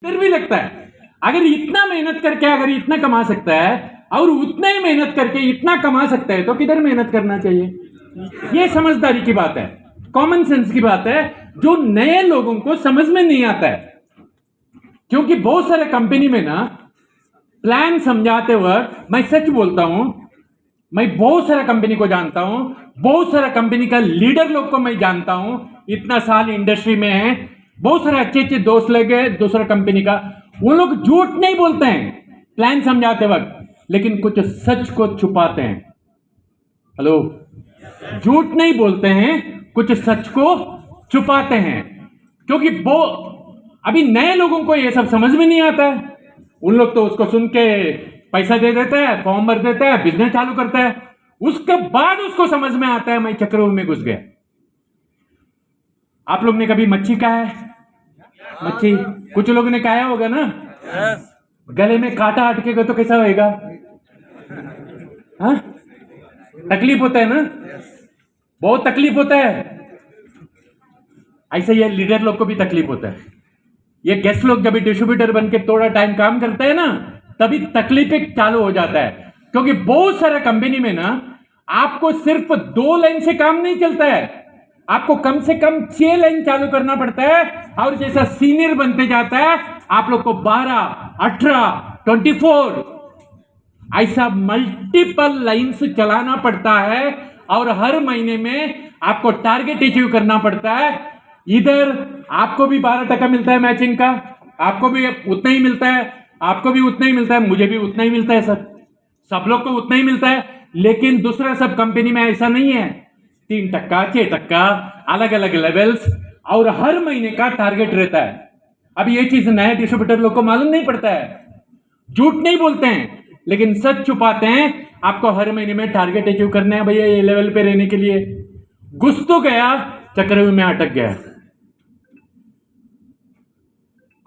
डर भी लगता है। अगर इतना मेहनत करके अगर इतना कमा सकता है और उतना ही मेहनत करके इतना कमा सकता है तो किधर मेहनत करना चाहिए। ये समझदारी की बात है, कॉमन सेंस की बात है, जो नए लोगों को समझ में नहीं आता है। क्योंकि बहुत सारे कंपनी में ना प्लान समझाते वक्त, मैं सच बोलता हूं, मैं बहुत सारा कंपनी को जानता हूं, बहुत सारा कंपनी का लीडर लोग को मैं जानता हूं, इतना साल इंडस्ट्री में है, बहुत सारे अच्छे अच्छे दोस्त लगे दूसरा कंपनी का, वो लोग झूठ नहीं बोलते हैं प्लान समझाते वक्त, लेकिन कुछ सच को छुपाते हैं। हेलो, झूठ नहीं बोलते हैं, कुछ सच को छुपाते हैं। क्योंकि वो अभी नए लोगों को ये सब समझ में नहीं आता है। उन लोग तो उसको सुन के पैसा दे देता है, फॉर्म भर देता है, बिजनेस चालू करता है, उसके बाद उसको समझ में आता है मैं चक्रव्यूह में घुस गया। आप लोग ने कभी मच्छी खाया है? मच्छी कुछ लोगों ने खाया होगा ना। गले में कांटा अटकेगा तो कैसा होएगा? हाँ, तकलीफ होता है ना, बहुत तकलीफ होता है। ऐसे ये लीडर लोग को भी तकलीफ होता है। ये गेस्ट लोग जब डिस्ट्रीब्यूटर बन के थोड़ा टाइम काम करते हैं ना, तभी तकलीफें चालू हो जाता है। क्योंकि बहुत सारा कंपनी में ना आपको सिर्फ 2 लाइन से काम नहीं चलता है, आपको कम से कम 6 लाइन चालू करना पड़ता है। और जैसा सीनियर बनते जाता है आप लोग को 12, 18, 24 ऐसा मल्टीपल लाइन्स चलाना पड़ता है। और हर महीने में आपको टारगेट अचीव करना पड़ता है। इधर आपको भी 12% मिलता है मैचिंग का, आपको भी उतना ही मिलता है, आपको भी उतना ही मिलता है, मुझे भी उतना ही मिलता है सर, सब लोग को उतना ही मिलता है। लेकिन दूसरा सब कंपनी में ऐसा नहीं है, 3%, 6%, अलग अलग लेवल्स, और हर महीने का टारगेट रहता है। अब ये चीज नए डिस्ट्रीब्यूटर लोग को मालूम नहीं पड़ता है, झूठ नहीं बोलते हैं लेकिन सच छुपाते हैं। आपको हर महीने में टारगेट अचीव करना है भैया, ये लेवल पे रहने के लिए। घुस तो गया, चक्रव्यूह में अटक गया।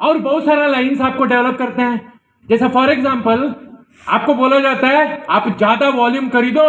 और बहुत सारा लाइंस आपको डेवलप करते हैं। जैसा फॉर एग्जांपल आपको बोला जाता है आप ज्यादा वॉल्यूम खरीदो,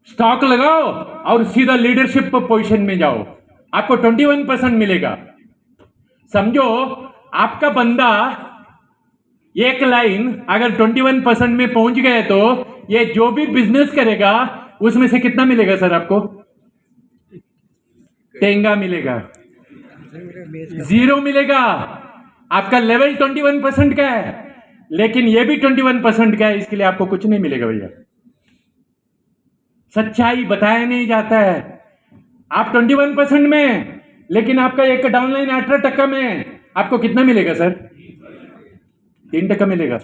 स्टॉक लगाओ और सीधा लीडरशिप पोजीशन में जाओ, आपको 21% मिलेगा। समझो आपका बंदा एक लाइन अगर 21% में पहुंच गए तो ये जो भी बिजनेस करेगा उसमें से कितना मिलेगा सर आपको? टेंगा मिलेगा, 0 मिलेगा। आपका लेवल 21% का है, लेकिन ये भी 21% का है, इसके लिए आपको कुछ नहीं मिलेगा भैया। सच्चाई बताया नहीं जाता है। आप 21% में, लेकिन आपका एक डाउनलाइन 18% में, आपको कितना मिलेगा सर? 3% मिलेगा।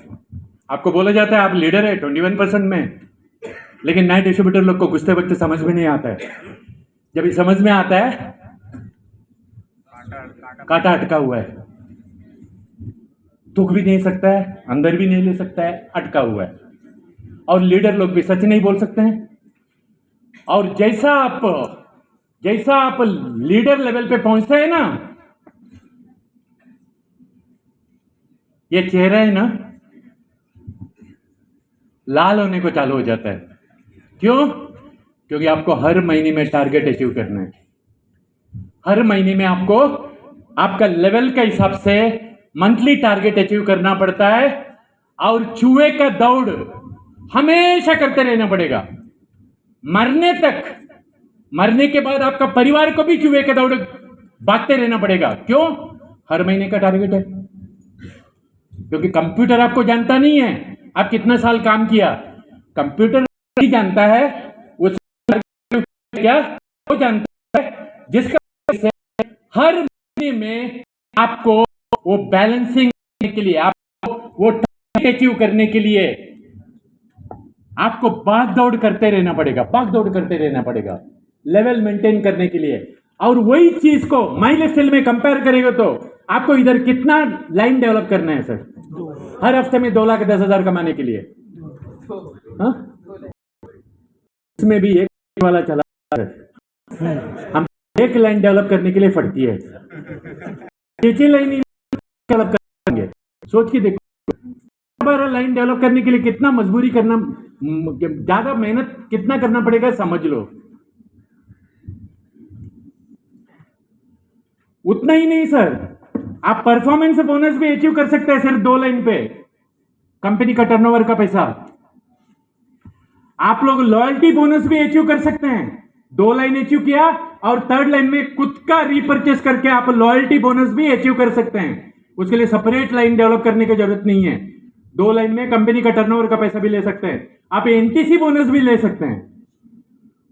आपको बोला जाता है आप लीडर है 21% में, लेकिन नए डिस्ट्रीब्यूटर लोग को घुसते वक्त समझ में नहीं आता है। जब ये समझ में आता है कांटा अटका हुआ है, थूक भी नहीं सकता है, अंदर भी नहीं ले सकता है, अटका हुआ है। और लीडर लोग भी सच नहीं बोल सकते हैं। और जैसा आप लीडर लेवल पे पहुंचते हैं ना, ये चेहरा है ना लाल होने को चालू हो जाता है। क्यों? क्योंकि आपको हर महीने में टारगेट अचीव करना है। हर महीने में आपको आपका लेवल के हिसाब से मंथली टारगेट अचीव करना पड़ता है। और चूहे का दौड़ हमेशा करते रहना पड़ेगा मरने तक। मरने के बाद आपका परिवार को भी चूहे का दौड़ भागते रहना पड़ेगा। क्यों? हर महीने का टारगेट है। क्योंकि कंप्यूटर आपको जानता नहीं है आप कितना साल काम किया, कंप्यूटर नहीं जानता है उस क्या वो जानता है जिसका हर महीने में आपको वो बैलेंसिंग करने के लिए, आपको वो टारगेट अचीव करने के लिए आपको भाग दौड़ करते रहना पड़ेगा, भाग दौड़ करते रहना पड़ेगा लेवल मेंटेन करने के लिए। और वही चीज को माइलस्टोन में कंपेयर करेगा तो आपको इधर कितना लाइन डेवलप करना है सर? हर हफ्ते में 2,10,000 कमाने के लिए। हाँ? इसमें भी एक वाला चला है, हम एक लाइन डेवलप करने के लिए फटती है, 6 लाइन डेवलप करेंगे। सोच के देखो, 12 लाइन डेवलप करने के लिए कितना मजबूरी करना, ज्यादा मेहनत कितना करना पड़ेगा समझ लो। उतना ही नहीं सर, आप परफॉर्मेंस बोनस भी अचीव कर सकते हैं सिर्फ 2 लाइन पे, कंपनी का टर्नओवर का पैसा। आप लोग लॉयल्टी बोनस भी अचीव कर सकते हैं, 2 लाइन अचीव किया और 3rd लाइन में खुद का रीपर्चेस करके आप लॉयल्टी बोनस भी अचीव कर सकते हैं। उसके लिए सेपरेट लाइन डेवलप करने की जरूरत नहीं है, 2 लाइन में कंपनी का टर्नओवर का पैसा भी ले सकते हैं। आप एनटीसी बोनस भी ले सकते हैं,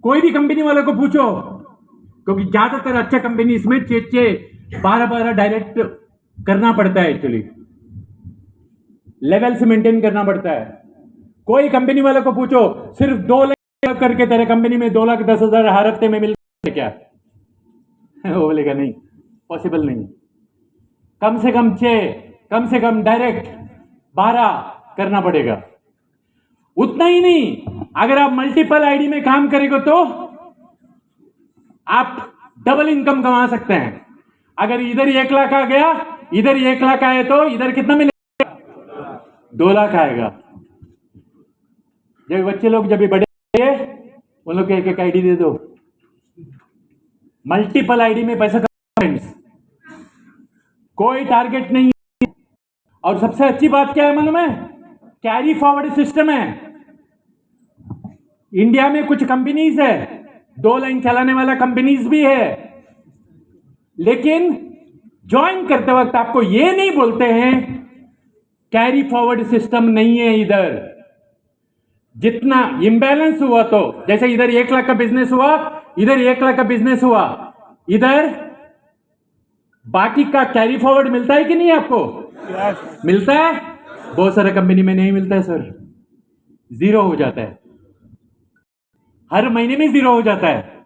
कोई भी कंपनी वालों को पूछो, क्योंकि ज्यादातर अच्छा कंपनी इसमें 12 डायरेक्ट करना पड़ता है, एक्चुअली लेवल से मेंटेन करना पड़ता है। कोई कंपनी वालों को पूछो, सिर्फ 2 लाख करके तेरे कंपनी में 2,10,000 हर हफ्ते में मिलता है क्या? वो बोलेगा नहीं, पॉसिबल नहीं। कम से कम 6, कम से कम डायरेक्ट 12 करना पड़ेगा। उतना ही नहीं, अगर आप मल्टीपल आईडी में काम करेंगे तो आप डबल इनकम कमा सकते हैं। अगर इधर 1 लाख आ गया, इधर 1 लाख आए तो इधर कितना मिलेगा? 2 लाख आएगा। जब बच्चे लोग जब भी बड़े उन लोग एक आईडी दे दो, मल्टीपल आईडी में पैसा कमाएंगे, कोई टारगेट नहीं है। और सबसे अच्छी बात क्या है मालूम है? कैरी फॉरवर्ड सिस्टम है। इंडिया में कुछ कंपनीज है, 2 लाइन चलाने वाला कंपनीज भी है, लेकिन ज्वाइन करते वक्त आपको ये नहीं बोलते हैं कैरी फॉरवर्ड सिस्टम नहीं है इधर। जितना इंबैलेंस हुआ, तो जैसे इधर 1 लाख का बिजनेस हुआ, इधर 1 लाख का बिजनेस हुआ, इधर बाकी का कैरी फॉरवर्ड मिलता है कि नहीं आपको? मिलता है। बहुत सारे कंपनी में नहीं मिलता है सर, 0 हो जाता है, हर महीने में 0 हो जाता है।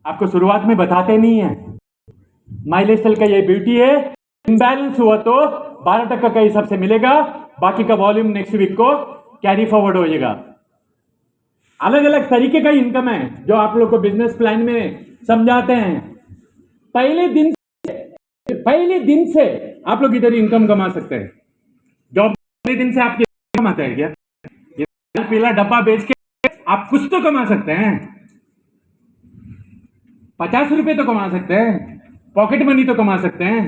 आपको शुरुआत में बताते नहीं है। माइलेस्टाइल का ये ब्यूटी है, इम्बैलेंस हुआ तो 12% का हिसाब से मिलेगा, बाकी का वॉल्यूम नेक्स्ट वीक को कैरी फॉरवर्ड हो जाएगा। अलग अलग तरीके का इनकम है जो आप लोग को बिजनेस प्लान में समझाते हैं। पहले दिन से आप लोग इधर इनकम कमा सकते हैं। जॉब पहले दिन से आपके कमाते हैं क्या? ये पीला डब्बा बेच के आप कुछ तो कमा सकते हैं, 50 रुपए तो कमा सकते हैं, पॉकेट मनी तो कमा सकते हैं।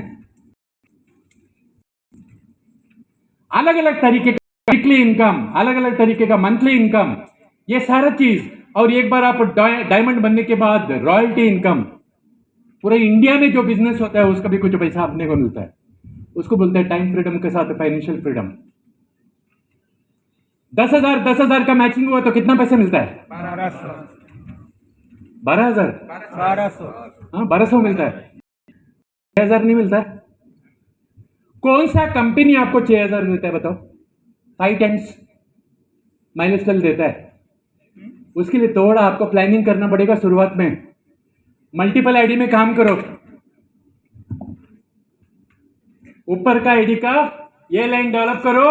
अलग अलग तरीके का वीकली इनकम, अलग अलग तरीके का मंथली इनकम, ये सारा चीज। और एक बार आप डायमंड बनने के बाद रॉयल्टी इनकम, पूरे इंडिया में जो बिजनेस होता है उसका भी कुछ पैसा अपने को मिलता है। उसको बोलते हैं टाइम फ्रीडम के साथ फाइनेंशियल फ्रीडम। 10,000 का मैचिंग हुआ तो कितना पैसा मिलता है? 12,000 हाँ 1200 मिलता है, 6,000 नहीं मिलता है। कौन सा कंपनी आपको 6,000 देता है बताओ? 5 टाइम्स माइलेस्टाइल देता है। उसके लिए थोड़ा आपको प्लानिंग करना पड़ेगा शुरुआत में। मल्टीपल आईडी में काम करो, ऊपर का आईडी का ये लाइन डेवलप करो,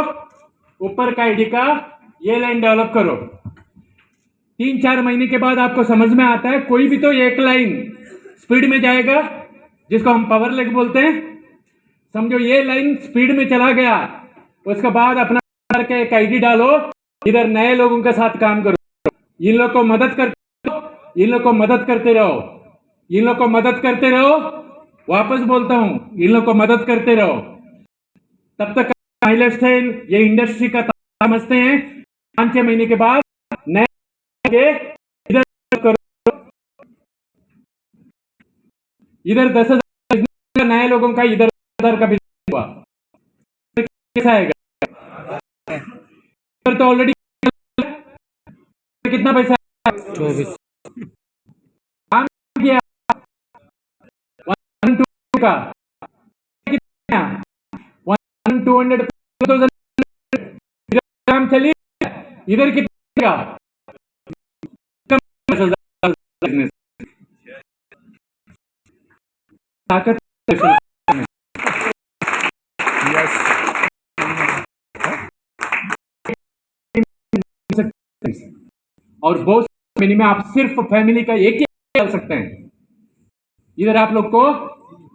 ऊपर का आईडी का ये लाइन डेवलप करो। 3-4 महीने के बाद आपको समझ में आता है कोई भी तो एक लाइन स्पीड में जाएगा, जिसको हम पावर लेग बोलते हैं। समझो ये लाइन स्पीड में चला गया, उसके बाद अपना करके एक आईडी डालो, इधर नए लोगों के साथ काम करो, इन लोग को मदद करते रहो, इन लोग को मदद करते रहो, इन लोग को मदद करते रहो। वापस बोलता हूं, इन लोग को मदद करते रहो। तब तक माइलस्टाइल ये इंडस्ट्री का समझते हैं। 5-6 महीने के बाद नए इधर करो, इधर 10,000 नए लोगों का, इधर 10,000 का बिजनेस हुआ, कैसा आएगा? इधर तो ऑलरेडी कितना पैसा? 24 काम किया 1-2 का कितना? 1-200,000 काम चलिए, इधर कितना? ताकत और बहुत कंपनी में आप सिर्फ फैमिली का एक ही डाल सकते हैं। इधर आप लोग को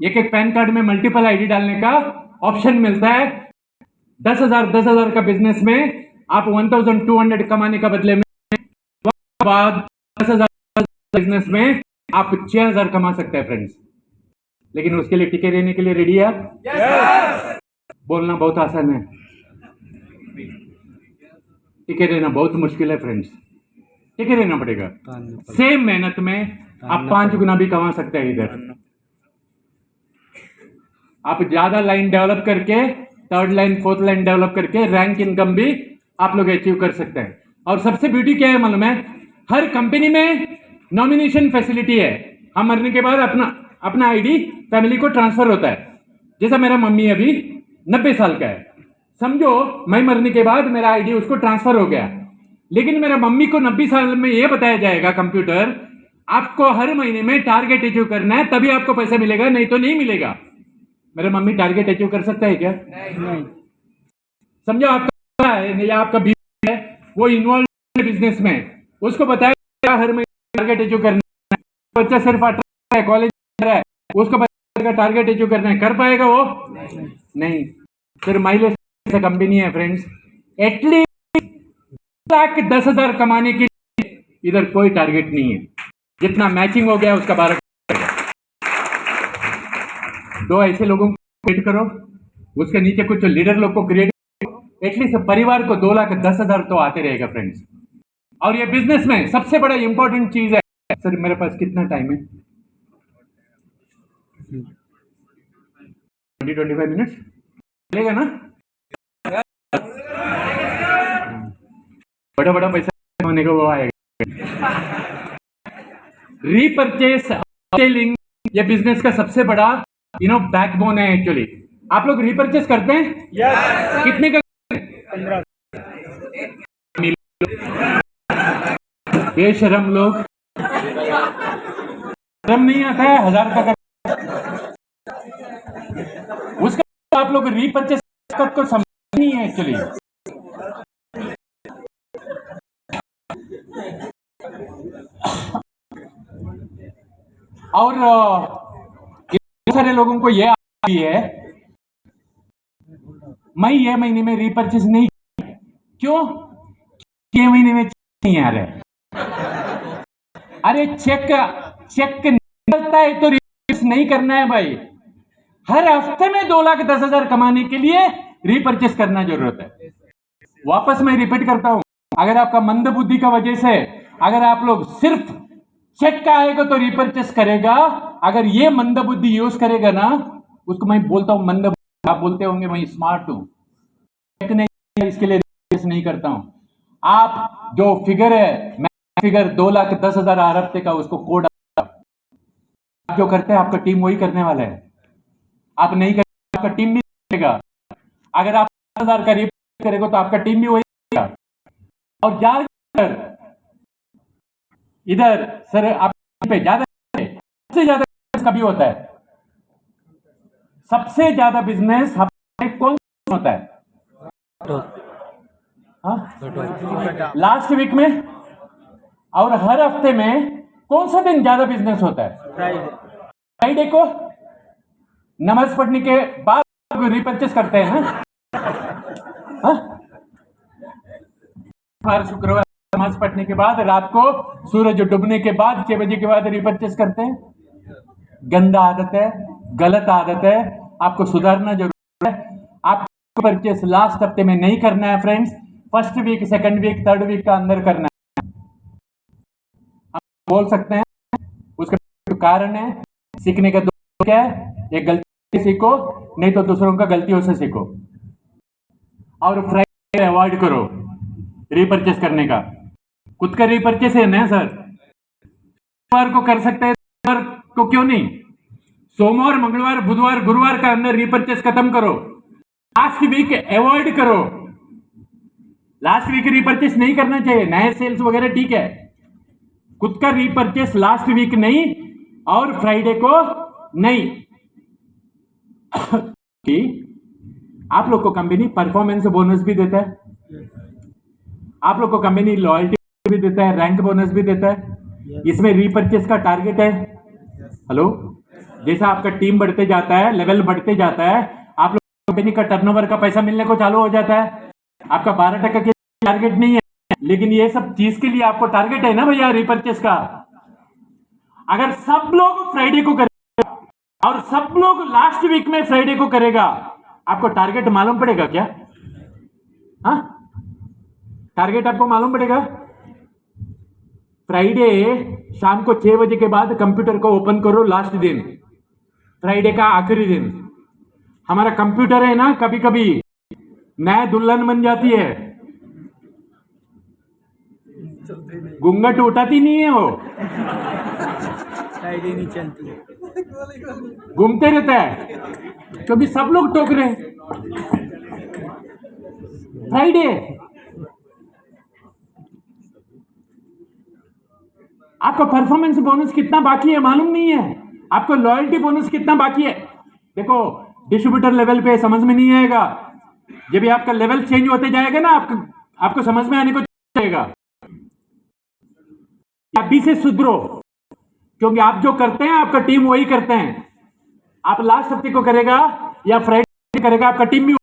एक पैन कार्ड में मल्टीपल आईडी डालने का ऑप्शन मिलता है। 10,000 का बिजनेस में आप 1,200 कमाने का बदले में बाद 10,000 बिजनेस में आप 6,000 कमा सकते हैं फ्रेंड्स। लेकिन उसके लिए टिके रहने के लिए रेडी है आप? बोलना बहुत आसान है, टिके रहना बहुत मुश्किल है फ्रेंड्स। टिके रहना पड़ेगा। सेम मेहनत में आप 5 गुना भी कमा सकते हैं। इधर आप ज्यादा लाइन डेवलप करके, 3rd line 4th line develop करके रैंक इनकम भी आप लोग अचीव कर सकते हैं। और सबसे ब्यूटी क्या है मालूम है? हर कंपनी में नॉमिनेशन फैसिलिटी है। हम मरने के बाद अपना आईडी फैमिली को ट्रांसफर होता है। जैसा मेरा मम्मी अभी 90 साल का है, समझो मैं मरने के बाद मेरा आईडी उसको ट्रांसफर हो गया, लेकिन मेरा मम्मी को 90 साल में यह बताया जाएगा कंप्यूटर, आपको हर महीने में टारगेट अचीव करना है, तभी आपको पैसा मिलेगा, नहीं तो नहीं मिलेगा। मेरे मम्मी टारगेट अचीव कर सकता है क्या? नहीं। समझो आपका है या आपका बिजनेस है, वो इन्वॉल्व बिजनेस में, उसको बताया हर महीने टारगेट अचीव करना है। बच्चा सिर्फ 18 है, कॉलेज रहा है, उसको बताया टारगेट अचीव करना है, कर पाएगा वो? नहीं। फिर माइलेज कंपनी है फ्रेंड्स, एटलीस्ट 1,10,000 कमाने के लिए इधर कोई टारगेट नहीं है। जितना मैचिंग हो गया उसका 12 दो ऐसे लोगों को क्रिएट करो, उसके नीचे कुछ लीडर लोग को क्रिएट करो, एटलीस्ट परिवार को 2,10,000 तो आते रहेगा फ्रेंड्स। और ये बिजनेस में सबसे बड़ा इंपॉर्टेंट चीज है। सर मेरे पास कितना टाइम है? 20-25 मिनट्स चलेगा ना? बड़ा बड़ा पैसा होने को वो आएगा। रीपरचेस सेलिंग ये बिजनेस का सबसे बड़ा बैकबोन है एक्चुअली। आप लोग रीपरचेस करते हैं? yes. कितने का? 15। बेशरम लोग, शर्म नहीं आता है 1000 का उसका आप लोग रीपरचेस को समझ नहीं है एक्चुअली। और सारे लोगों को यह आती है, मैं ये महीने में रीपरचेस नहीं, क्यों? 6 महीने में नहीं आ रहा। अरे चेक निकलता है तो रीपरचेस नहीं करना है भाई। हर हफ्ते में 2,10,000 कमाने के लिए रीपरचेस करना जरूरत है। वापस मैं रिपीट करता हूं, अगर आपका मंद बुद्धि का वजह से अगर आप लोग सिर्फ चेक का आएगा तो रीपरचेस करेगा, अगर ये मंद बुद्धि यूज करेगा ना, उसको मैं बोलता हूं मंद बुद्धि। आप बोलते होंगे मैं स्मार्ट हूं, चेक नहीं, इसके लिए रीपरचेस नहीं करता हूं। आप जो फिगर है, मैं फिगर 2,10,000 हर हफ्ते का, उसको कोड आप जो करते हैं आपका टीम वही करने वाला है। आप नहीं करेंगे आपका टीम भी करेगा। अगर आप 10,000 का रीपरचेस करेगा तो आपका टीम भी वही करेगा। और ज्यादा इधर सर आप पे ज्यादा, सबसे ज्यादा कभी होता है, सबसे ज्यादा बिजनेस हमारे कौन होता है? लास्ट वीक में। और हर हफ्ते में कौन सा दिन ज्यादा बिजनेस होता है? फ्राइडे को। नमाज पढ़ने के बाद रीपरचेस करते हैं ना? हर शुक्रवार नमाज पढ़ने के बाद, रात को सूरज डूबने के बाद 6 बजे के बाद रीपरचेस करते हैं। गंदा आदत है, गलत आदत है, आपको सुधारना जरूरी है। आपको परचेस लास्ट हफ्ते में नहीं करना है friends, first week, second week, third week का अंदर करना है। आप बोल सकते हैं उसका कारण है, सीखने का क्या है? एक गलती सीखो, नहीं तो दूसरों का गलतियों से सीखो। और फ्राइडे अवॉइड करो रीपरचेस करने का। खुद का रीपरचेस है ना सर, सोमवार को कर सकते हैं, सोमवार को क्यों नहीं? सोमवार, मंगलवार, बुधवार, गुरुवार का अंदर रीपरचेस खत्म करो। लास्ट वीक अवॉइड करो। लास्ट वीक रीपरचेस नहीं करना चाहिए। नए सेल्स वगैरह ठीक है, खुद का रीपरचेस लास्ट वीक नहीं और फ्राइडे को नहीं। आप लोग को कंपनी परफॉर्मेंस बोनस भी देता है, आप लोग को कंपनी लॉयल्टी भी देता है, रैंक बोनस भी देता है। इसमें रीपरचेस का टारगेट है। हेलो, जैसा आपका टीम बढ़ते जाता है, लेवल बढ़ते जाता है, आप लोग कंपनी का टर्नओवर का पैसा मिलने को चालू हो जाता है। आपका 12% के टारगेट नहीं है, लेकिन ये सब चीज के लिए आपको टारगेट है ना भैया रीपरचेस का। अगर सब लोग फ्राइडे को और सब लोग लास्ट वीक में फ्राइडे को करेगा। आपको टारगेट मालूम पड़ेगा क्या? हाँ, टारगेट आपको मालूम पड़ेगा। फ्राइडे शाम को 6 बजे के बाद कंप्यूटर को ओपन करो। लास्ट दिन, फ्राइडे का आखिरी दिन। हमारा कंप्यूटर है ना, कभी कभी नया दुल्हन बन जाती है, घूंघट उठाती नहीं है, वो फ्राइडे नहीं चलती, घूमते रहता है, क्योंकि सब लोग टोक रहे हैं फ्राइडे। आपका परफॉर्मेंस बोनस कितना बाकी है मालूम नहीं है, आपको लॉयल्टी बोनस कितना बाकी है। देखो, डिस्ट्रीब्यूटर लेवल पे समझ में नहीं आएगा, जब भी आपका लेवल चेंज होते जाएगा ना, आपको समझ में आने को जाएगा। अभी से सुधरो, क्योंकि आप जो करते हैं आपका टीम वही करते हैं। आप लास्ट हफ्ते को करेगा या फ्राइडे करेगा, आपका टीम भी